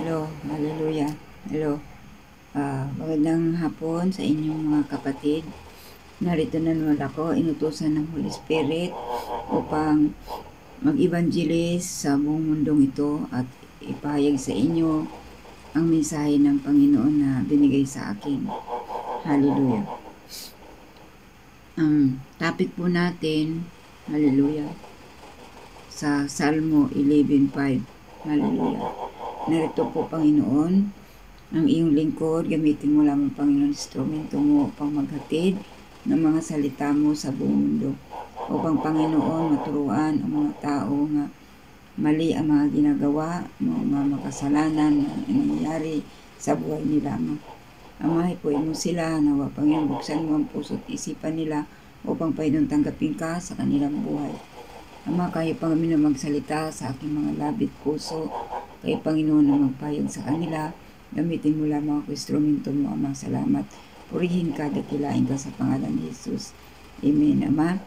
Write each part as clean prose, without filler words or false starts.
Hello, hallelujah. Hello. Magandang hapon sa inyong mga kapatid. Narito na naman ako, inutusan ng Holy Spirit upang mag-evangelist sa buong mundong ito at ipahayag sa inyo ang mensahe ng Panginoon na binigay sa akin. Hallelujah. Ang topic po natin, hallelujah, sa Salmo 11:5. Hallelujah. Narito po, Panginoon, ang iyong lingkod, gamitin mo lamang, Panginoon, instrumento mo upang maghatid ng mga salita mo sa buong mundo. Upang, Panginoon, maturuan ang mga tao nga mali ang mga ginagawa, mga makasalanan na nangyayari sa buhay nila. Ama, ipuin mo sila, nawa, Panginoon, buksan mo ang puso at isipan nila upang, Panginoon, tanggapin ka sa kanilang buhay. Ama, kayo, Panginoon, magsalita sa aking mga labit puso. Kayo, Panginoon, na magpayag sa kanila. Gamitin mo lamang ako, instrumento mo, Ama. Salamat. Purihin ka, dakilain ka sa pangalan ni Jesus. Amen, Ama.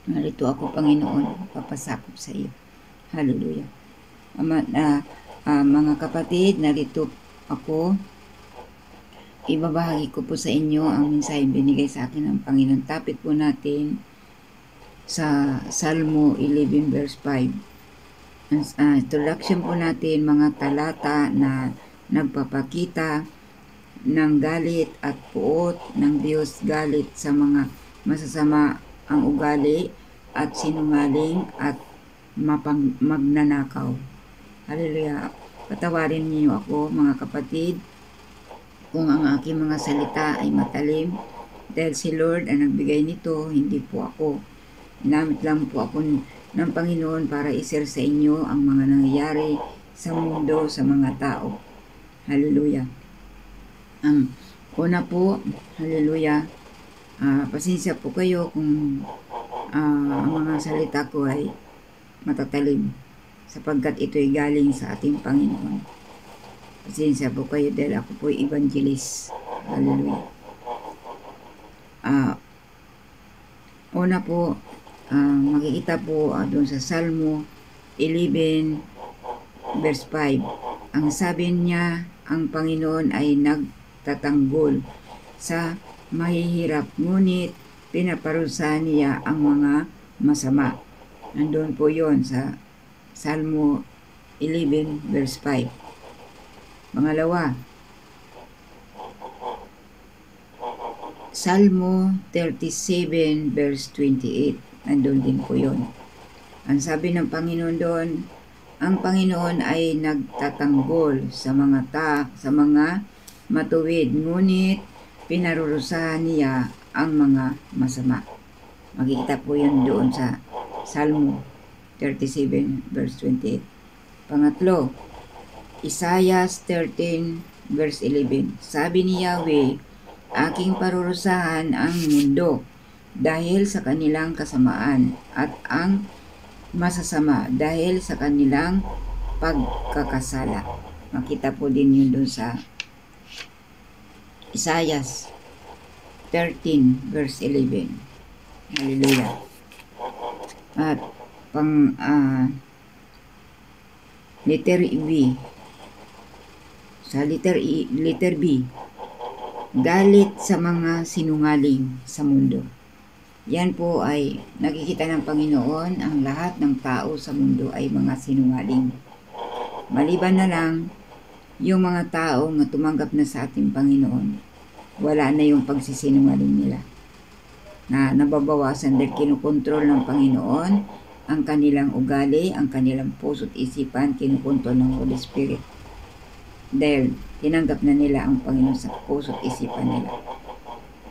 Narito ako, Panginoon, papasakop sa iyo. Hallelujah. Ama, mga kapatid, narito ako. Ibabahagi ko po sa inyo ang mensahe binigay sa akin ng Panginoon. Topic po natin sa Salmo 11 verse 5. Introduction po natin, mga talata na nagpapakita ng galit at puot ng Diyos, galit sa mga masasama ang ugali at sinungaling at magnanakaw. Hallelujah. Patawarin niyo ako, mga kapatid, kung ang aking mga salita ay matalim, dahil si Lord ang nagbigay nito, hindi po ako. Ginamit lang po ako ng Panginoon para i-share sa inyo ang mga nangyayari sa mundo, sa mga tao. Hallelujah. Ang una po, hallelujah, pasensya po kayo kung ang mga salita ko ay matatalim, sapagkat ito'y galing sa ating Panginoon. Pasensya po kayo dahil ako po evangelist. Hallelujah. Una po, makikita po doon sa Salmo 11 verse 5. Ang sabi niya, ang Panginoon ay nagtatanggol sa mahihirap, ngunit pinaparusahan niya ang mga masama. Nandun po yon sa Salmo 11 verse 5. Pangalawa, Salmo 37 verse 28. Nandun din po yun. Ang sabi ng Panginoon doon, ang Panginoon ay nagtatanggol sa mga matuwid, ngunit pinarurusahan niya ang mga masama. Makikita po yun doon sa Salmo 37 verse 28. Pangatlo, Isaiah 13 verse 11. Sabi ni Yahweh, aking parurusahan ang mundo dahil sa kanilang kasamaan at ang masasama dahil sa kanilang pagkakasala. Makita po din yun doon sa Isaiah 13 verse 11. Hallelujah. At letter B. Sa letter B, galit sa mga sinungaling sa mundo. Yan po ay nakikita ng Panginoon, ang lahat ng tao sa mundo ay mga sinungaling. Maliban na lang yung mga tao na tumanggap na sa ating Panginoon, wala na yung pagsisinungaling nila. Na nababawasan dahil kinukontrol ng Panginoon ang kanilang ugali, ang kanilang puso at isipan, kinukontrol ng Holy Spirit. Dahil tinanggap na nila ang Panginoon sa puso at isipan nila.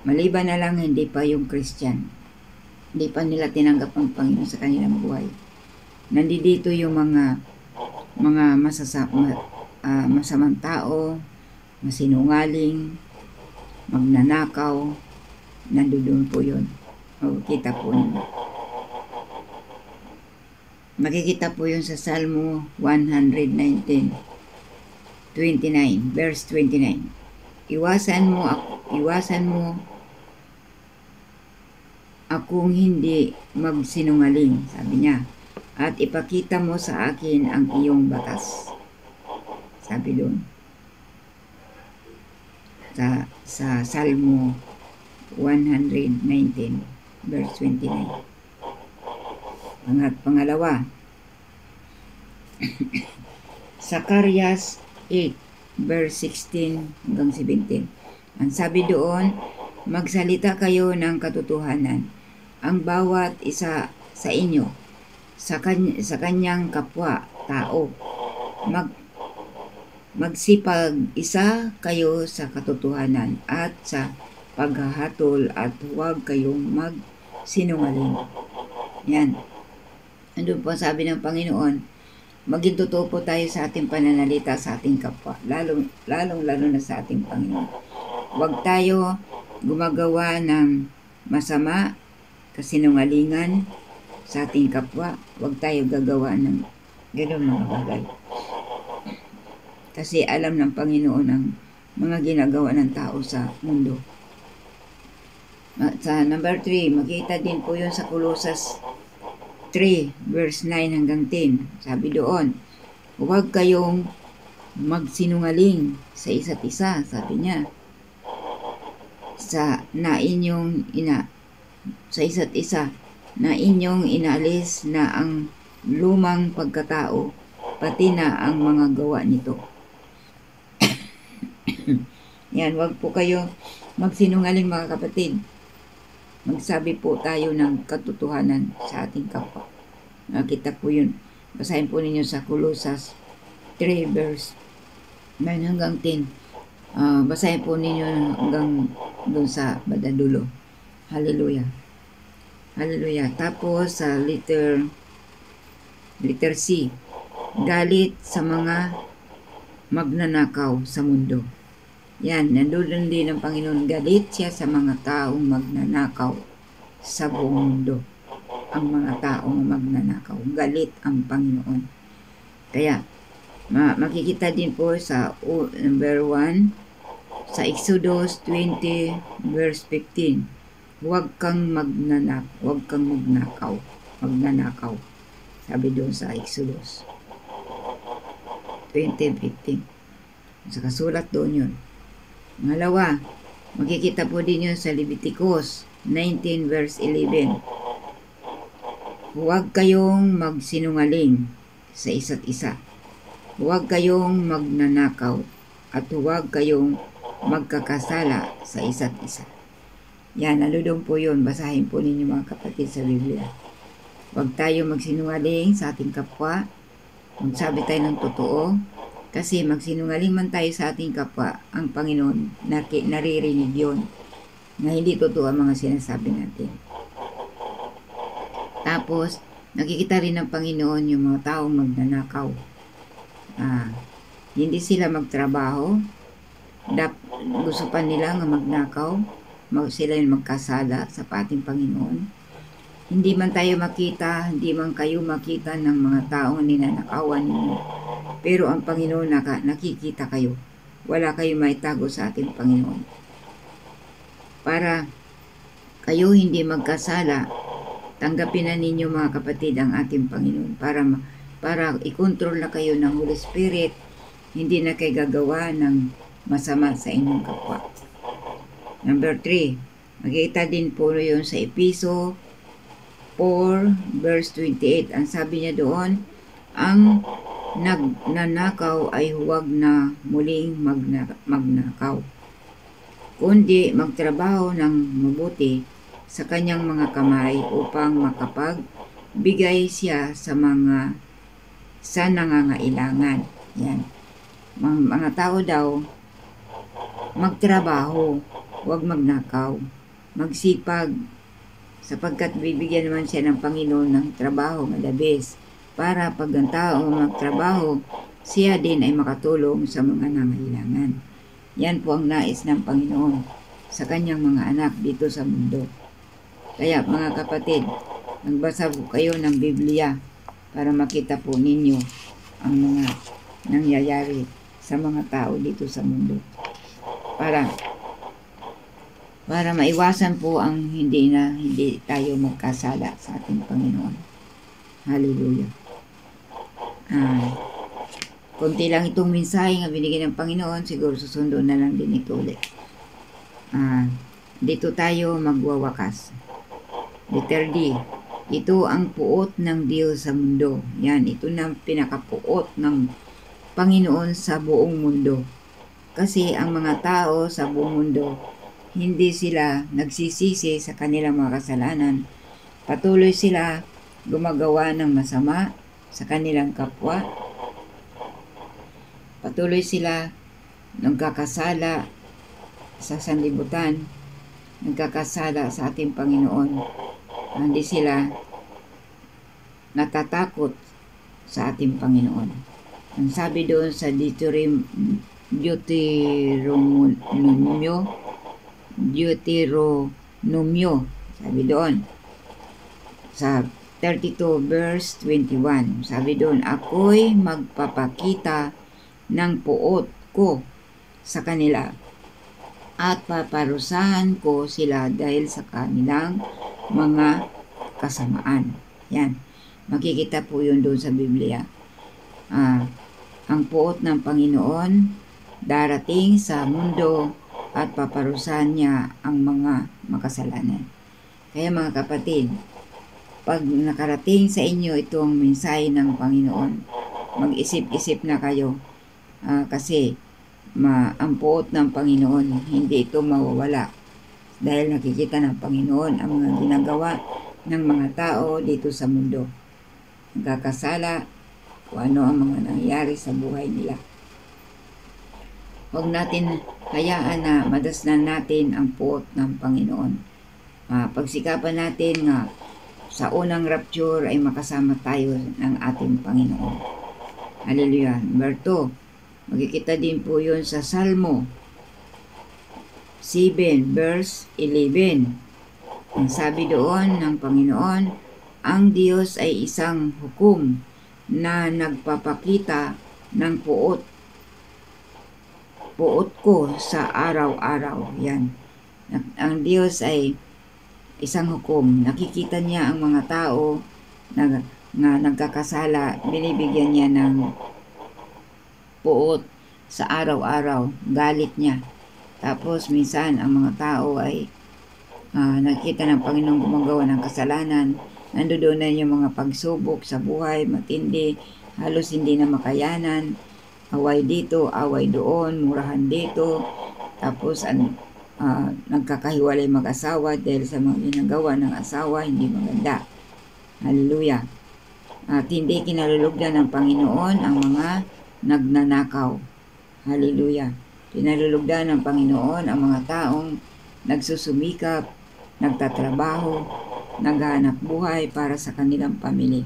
Maliban na lang hindi pa yung Christian. Hindi pa nila tinanggap ang Panginoon sa kanilang buhay. Nandito yung mga masamang tao, masinungaling, magnanakaw, nandoon po yun. Makikita po yun. Makikita po yun sa Salmo 119, 29, verse 29. Iwasan mo akong hindi magsinungaling, sabi niya, at ipakita mo sa akin ang iyong batas. Sabi doon sa Salmo 119 verse 29. Pangalawa, Zacarias 8 verse 16 hanggang 17. Ang sabi doon, magsalita kayo ng katotohanan, ang bawat isa sa inyo, sa kanyang kapwa tao. Magsipag isa kayo sa katotohanan at sa paghahatol at huwag kayong magsinungaling. Yan. Andun po sabi ng Panginoon, maging totoo po tayo sa ating pananalita sa ating kapwa, lalong na sa ating Panginoon. Huwag tayo gumagawa ng masama, kasinungalingan sa ating kapwa. Huwag tayo gagawa ng gano'n mga bagay. Kasi alam ng Panginoon ang mga ginagawa ng tao sa mundo. Sa number 3, makita din po yun sa Colossus 3 verse 9 hanggang 10. Sabi doon, huwag kayong magsinungaling sa isa't isa, sabi niya. Sa isa't isa na inyong inaalis na ang lumang pagkatao, pati na ang mga gawa nito. Yan, wag po kayo magsinungaling mga kapatid. Magsabi po tayo ng katotohanan sa ating kapwa. Nakita po yun. Basahin po ninyo sa Colossus 3 verse 9 hanggang 10. Basahin po ninyo hanggang doon sa badadulo. Hallelujah. Hallelujah. Tapos sa letter C, galit sa mga magnanakaw sa mundo. Yan, nandoon din ng Panginoon, galit siya sa mga taong magnanakaw sa buong mundo. Ang mga taong magnanakaw, galit ang Panginoon. Kaya, makikita din po sa number 1, sa Exodus 20 verse 15, huwag kang magnanakaw. Sabi doon sa Exodus 20:15. Sa kasulat doon yun. Pangalawa, makikita po din yun sa Leviticus 19 verse 11. Huwag kayong magsinungaling sa isa't isa. Huwag kayong magnanakaw at huwag kayong magkakasala sa isa't isa. Yan, naludong po yun. Basahin po ninyo mga kapatid sa Biblia. Huwag tayo magsinungaling sa ating kapwa. Magsabi tayo ng totoo. Kasi magsinungaling man tayo sa ating kapwa, ang Panginoon naririnig yun na hindi totoo ang mga sinasabi natin. Tapos, nakikita rin ng Panginoon yung mga taong magnanakaw. Hindi sila magtrabaho. Gusto pa nila nga magnakaw. Sila yung magkasala sa ating Panginoon. Hindi man tayo makita, hindi man kayo makita ng mga taong ninanakawan ninyo. Pero ang Panginoon nakikita kayo. Wala kayo maitago sa ating Panginoon. Para kayo hindi magkasala, tanggapin na ninyo mga kapatid ang ating Panginoon. Para i-control na kayo ng Holy Spirit, hindi na kayo gagawa ng masama sa inyong kapwa. Number 3, makikita din po yun sa Episo 4 verse 28. Ang sabi niya doon, ang nagnanakaw ay huwag na muling magnakaw, kundi magtrabaho ng mabuti sa kanyang mga kamay upang makapagbigay siya sa nangangailangan. Yan. Mga tao daw, magtrabaho, huwag magnakaw, magsipag, sapagkat bibigyan naman siya ng Panginoon ng trabaho malabis para pag ang tao magtrabaho, siya din ay makatulong sa mga nangailangan. Yan po ang nais ng Panginoon sa kanyang mga anak dito sa mundo. Kaya mga kapatid, magbasa po kayo ng Biblia para makita po ninyo ang mga nangyayari sa mga tao dito sa mundo. Para maiwasan po ang hindi tayo magkasala sa ating Panginoon. Hallelujah. Kunti lang itong mensahe nga binigyan ng Panginoon, siguro susundo na lang din ito ulit. Dito tayo magwawakas. Letter D. Ito ang puot ng Diyos sa mundo. Yan, ito na pinakapuot ng Panginoon sa buong mundo. Kasi ang mga tao sa buong mundo, hindi sila nagsisisi sa kanilang mga kasalanan. Patuloy sila gumagawa ng masama sa kanilang kapwa. Patuloy sila nagkakasala sa sanlibutan, nagkakasala sa ating Panginoon. Hindi sila natatakot sa ating Panginoon. Ang sabi doon sa Deuteronomio, sabi doon, sa 32 verse 21, sabi doon, ako'y magpapakita ng puot ko sa kanila at paparusahan ko sila dahil sa kanilang mga kasamaan. Yan. Makikita po yun doon sa Biblia. Ang puot ng Panginoon darating sa mundo at paparusahan niya ang mga makasalanan. Kaya mga kapatid, pag nakarating sa inyo itong mensahe ng Panginoon, mag-isip-isip na kayo kasi ang puot ng Panginoon, hindi ito mawawala dahil nakikita ng Panginoon ang mga ginagawa ng mga tao dito sa mundo. Nagkakasala kung ano ang mga nangyayari sa buhay nila. Huwag natin hayaan na madasnan natin ang puot ng Panginoon. Pagsikapan natin nga sa unang rapture ay makasama tayo ng ating Panginoon. Hallelujah. Number 2, makikita din po yun sa Salmo 7 verse 11. Ang sabi doon ng Panginoon, ang Diyos ay isang hukom na nagpapakita ng puot ko sa araw-araw. Yan. Ang Diyos ay isang hukom. Nakikita niya ang mga tao na nagkakasala, binibigyan niya ng puot sa araw-araw. Galit niya. Tapos minsan ang mga tao ay nakita ng Panginoon gumagawa ng kasalanan. Nandoon na yung mga pagsubok sa buhay, matindi, halos hindi na makayanan. Away dito, away doon, murahan dito. Tapos nagkakahiwalay mag-asawa dahil sa mga ginagawa ng asawa, hindi maganda. Hallelujah. At hindi kinalulugdan ng Panginoon ang mga nagnanakaw. Hallelujah. Kinalulugdan ng Panginoon ang mga taong nagsusumikap, nagtatrabaho, naghahanap buhay para sa kanilang pamilya.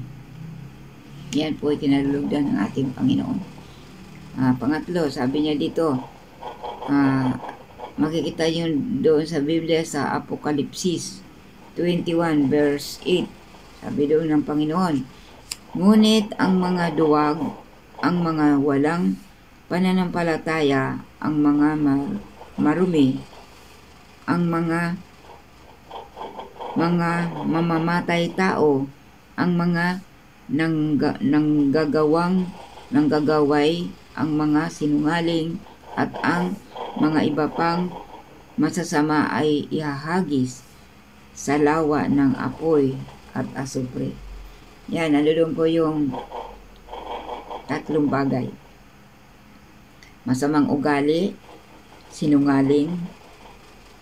Yan po ay kinalulugdan ng ating Panginoon. Pangatlo, sabi niya dito, makikita yun doon sa Biblia sa Apokalipsis 21 verse 8. Sabi doon ng Panginoon, ngunit ang mga duwag, ang mga walang pananampalataya, ang mga marumi, ang mga mamamatay tao, ang mga nanggagaway, ang mga sinungaling, at ang mga iba pang masasama ay ihahagis sa lawa ng apoy at asupre. Yan, nandun po yung tatlong bagay. Masamang ugali, sinungaling,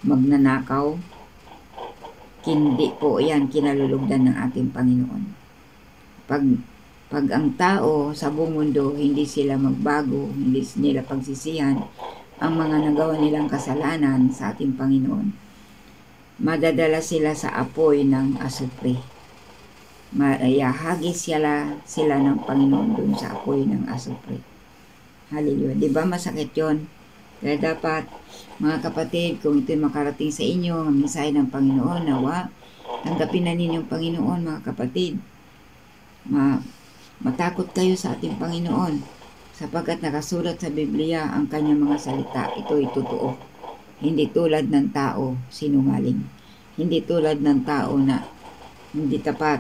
magnanakaw, hindi po yan kinalulugdan ng ating Panginoon. Pag ang tao sa buong mundo, hindi sila magbago, hindi nila pagsisihan ang mga nagawa nilang kasalanan sa ating Panginoon, madadala sila sa apoy ng asupre. Mayahagis sila ng Panginoon dun sa apoy ng asupre. Hallelujah. Diba masakit yun? Kaya dapat, mga kapatid, kung ito'y makarating sa inyo, ang mensahe ng Panginoon, nawa, tanggapin na ninyong Panginoon, mga kapatid. Matakot kayo sa ating Panginoon, sapagkat nakasulat sa Biblia ang kanyang mga salita. Ito'y totoo. Hindi tulad ng tao, sinungaling. Hindi tulad ng tao na hindi tapat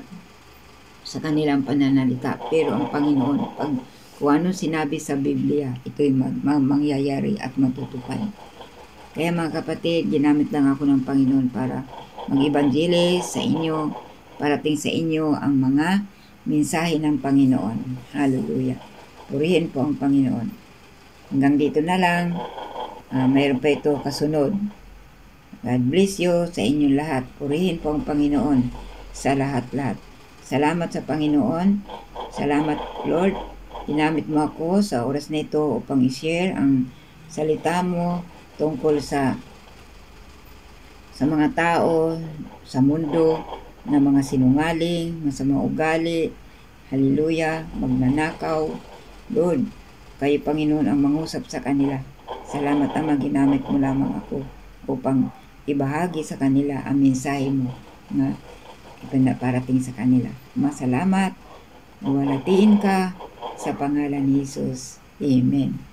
sa kanilang pananalita. Pero ang Panginoon, pag kung anong sinabi sa Biblia, ito'y mangyayari at matutupad. Kaya mga kapatid, ginamit lang ako ng Panginoon para mag-evangelis sa inyo, parating sa inyo ang mga mensahe ng Panginoon. Hallelujah. Purihin po ang Panginoon. Hanggang dito na lang. Mayroon pa ito kasunod. God bless you sa inyong lahat. Purihin po ang Panginoon sa lahat-lahat. Salamat sa Panginoon. Salamat, Lord. Ginamit mo ako sa oras na ito upang i-share ang salita mo tungkol sa mga tao, sa mundo, na mga sinungaling, masamang ugali, hallelujah, magnanakaw. Lord, kayo Panginoon ang mangusap sa kanila. Salamat Ama, ginamit mo lamang ako upang ibahagi sa kanila ang mensahe mo na ipinaparating sa kanila. Masalamat, luwalhatiin ka sa pangalan ni Jesus. Amen.